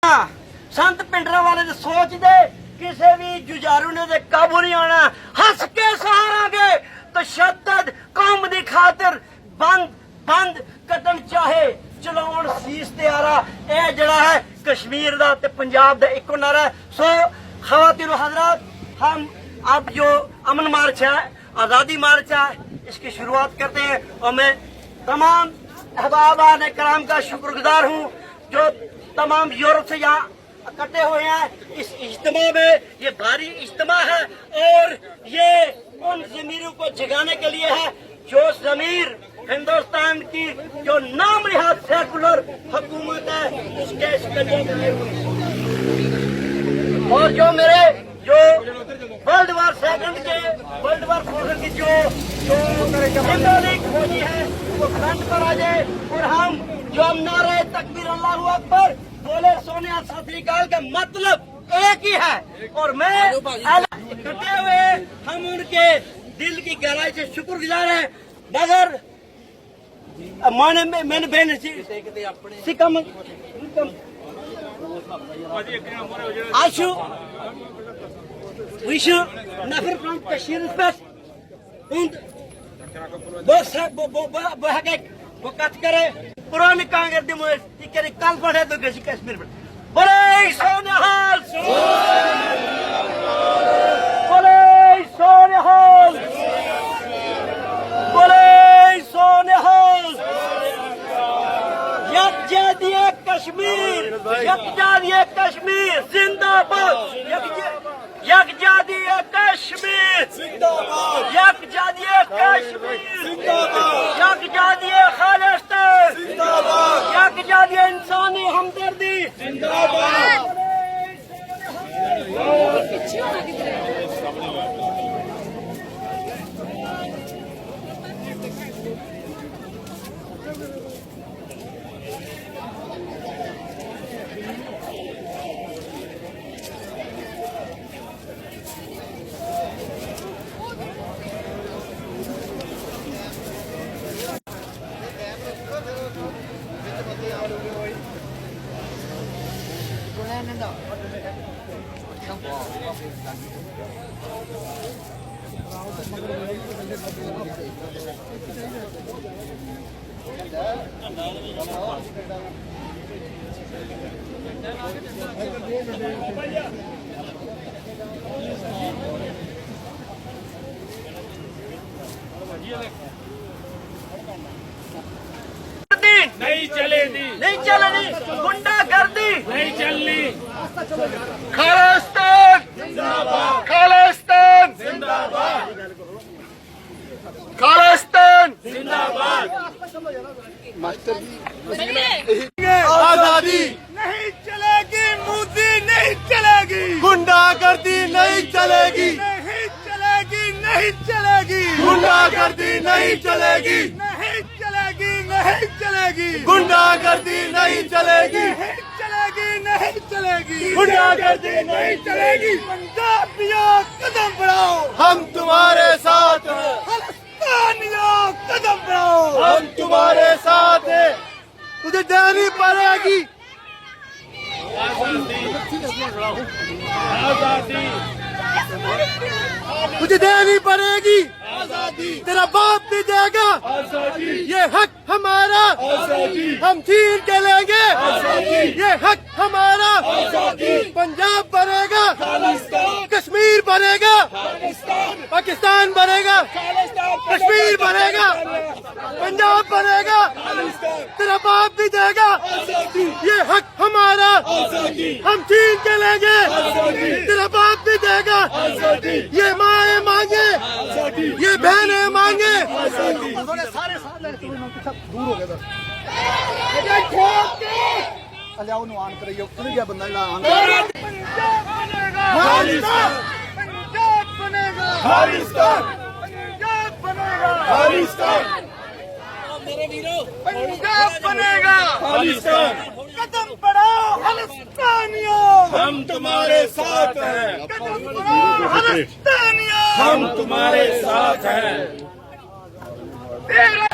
संत पिंडरा वाले दी सोच दे किसी भी जुझारू ने दे काबू नहीं आना। हंस के सहारांगे तशद्दद कौम दी खातिर बंद बंद कटन चाहे चलाउण सीस ते आरा। ए जड़ा है कश्मीर दा ते पंजाब दा इको नारा है। सो खवातीन हजरात, हम अब जो अमन मार्च है, आजादी मार्च है, इसकी शुरुआत करते हैं और मैं तमाम अहबाबान कराम का शुक्रगुजार हूँ जो तमाम यूरोप से यहाँ इकट्ठे हुए हैं इस इज्तिमा में। ये भारी इज्तिमा है और ये उन जमीरों को जगाने के लिए है जो जमीर हिंदुस्तान की जो नाम निहाद सेकुलर हुकूमत है उसके कब्जे में आई हुई। और जो मेरे जो वर्ल्ड वार सेकंड के वर्ल्ड वार फोर्स की जो सिंबॉलिक फौजी है वो फ्रंट पर आ जाए और हम जो नारे तकबीर अल्लाहू अकबर बोले सोनिया सतरीकाल का मतलब एक ही है। और मैं इकट्ठे हुए हम उनके दिल की गहराई से शुक्रगुजार हैं। मगर मैंने बहन सिकम आशु विशु नफर फ्रॉम कश्मीर स्पेस und वो कथ करे पुरानी कांग्रेस दी मुझे इकरी कल पढ़े तो गसी कश्मीर में बोले सोनिहाल बोले सोनिहाल बोले सोनिहाल यकजादिये कश्मीर यकजादिये कश्मीर जिंदाबाद यकजादिये कश्मीर जिंदाबाद यकजादिये कश्मीर जिंदाबाद यकजादिये खालिस्तान जिंदाबाद यकजादिये इंसानी हमदर्दी जिंदाबाद। नहीं चलेगी, नहीं चलेगी गुंडागर्दी नहीं चलनी। खालिस्तान जिंदाबाद, खालिस्तान जिंदाबाद, खालिस्तान जिंदाबाद। आजादी नहीं चलेगी, मोदी नहीं चलेगी, गुंडागर्दी नहीं चलेगी, नहीं चलेगी, नहीं चलेगी, गुंडागर्दी नहीं चलेगी, नहीं चलेगी, नहीं चलेगी, गुंडागर्दी नहीं चलेगी, नहीं चलेगी, नहीं चलेगी, गुंडागर्दी नहीं चलेगी। पंजाबियों कदम बढ़ाओ, हम तुम्हारे साथ हैं, खालिस्तानियों कदम बढ़ाओ, हम तुम्हारे साथ हैं। तुझे देनी पड़ेगी, आजादी, तुझे देनी पड़ेगी। आजादी, तेरा बाप भी देगा, आजादी, ये हक हमारा, आजादी, हम छीन के लेंगे, आजादी, ये हक हमारा। आजादी, पंजाब बनेगा, खालिस्तान, कश्मीर बनेगा, पाकिस्तान, पाकिस्तान बनेगा, खालिस्तान, कश्मीर बनेगा, पंजाब बनेगा, खालिस्तान, तेरा बाप भी देगा, आजादी, ये हक हमारा, आजादी, हम छीन के लेंगे, आजादी, तेरा बाप भी देगा, आजादी, ये माए मांगे, आजादी, ये बहनें मांगे। आजादी। खालिस्तान पंजाब बनेगा, खालिस्तान, पंजाब बनेगा, खालिस्तान, पंजाब बनेगा, खालिस्तान। कदम बढ़ाओ खालिस्तानियों, हम तुम्हारे साथ हैं, कदम बढ़ाओ खालिस्तानियों, हम तुम्हारे साथ हैं। तेरा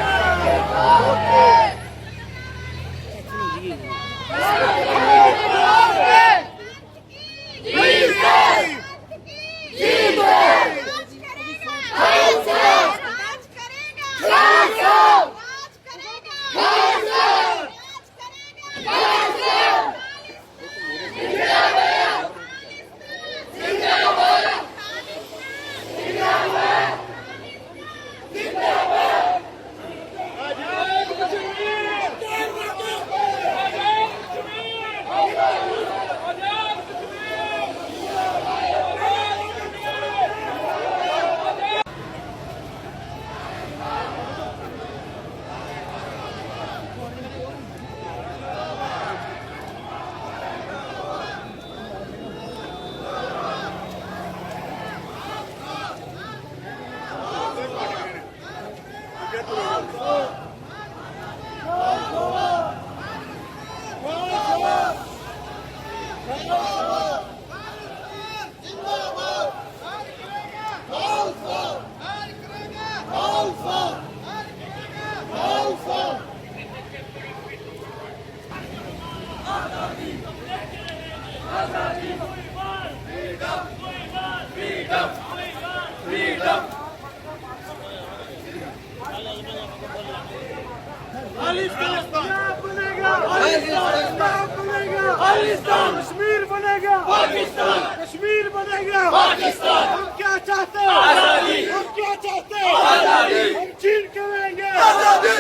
कश्मीर बनेगा पाकिस्तान, कश्मीर बनेगा पाकिस्तान। हम क्या चाहते हैं? आजादी। हम क्या चाहते हैं? आजादी। हम छीन के लेंगे आजादी,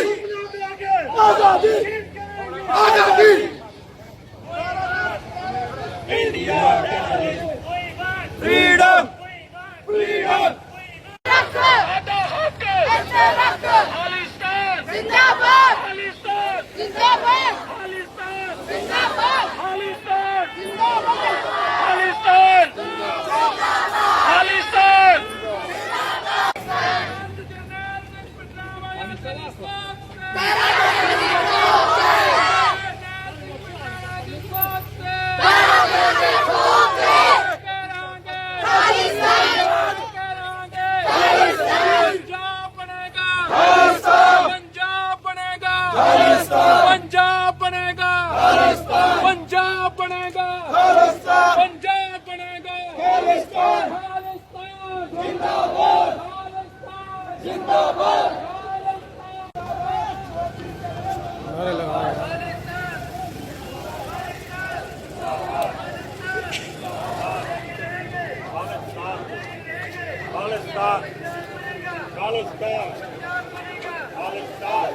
आजादी, आजादी। India freedom, freedom. खालिस्तान जिंदाबाद, खालिस्तान जिंदाबाद, खालिस्तान जिंदाबाद, खालिस्तान जिंदाबाद, खालिस्तान खालिस्तान। पंजाब बनेगा, पंजाब बनेगा, पंजाब बनेगा, खालिस्तान जिंदाबाद, जिंदाबाद। खालिस्तान, खालिस्तान, खालिस्तान।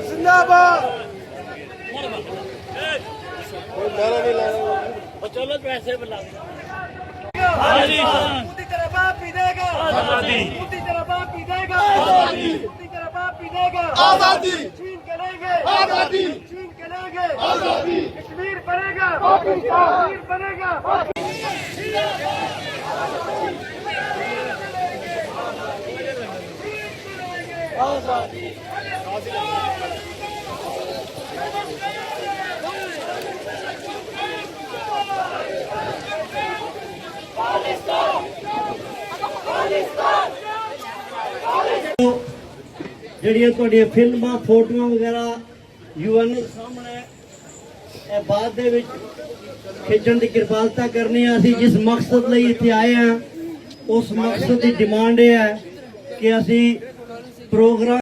जिंदाबाद। चलो पैसे बुला मोदी तेरा बाप भी देगा आजादी, मोदी तेरा बाप भी देगा आजादी, मोदी तेरा बाप भी देगा आजादी। छीन के लेंगे आजादी, छीन के लेंगे आजादी। कश्मीर बनेगा पाकिस्तान, कश्मीर बनेगा आजादी। ਜਿਹੜੀਆਂ ਤੁਹਾਡੀਆਂ ਫਿਲਮਾਂ ਫੋਟੋਆਂ ਵਗੈਰਾ ਯੂਐਨ ਸਾਹਮਣੇ ਇਹ ਬਾਅਦ ਦੇ ਵਿੱਚ ਖਿੱਚਣ ਦੀ ਕਿਰਪਾਲਤਾ ਕਰਨੀ ਹੈ। ਅਸੀਂ ਜਿਸ ਮਕਸਦ ਲਈ ਇੱਥੇ ਆਏ ਹਾਂ ਉਸ ਮਕਸਦ ਦੀ ਡਿਮਾਂਡ ਇਹ ਹੈ ਕਿ ਅਸੀਂ ਪ੍ਰੋਗਰਾਮ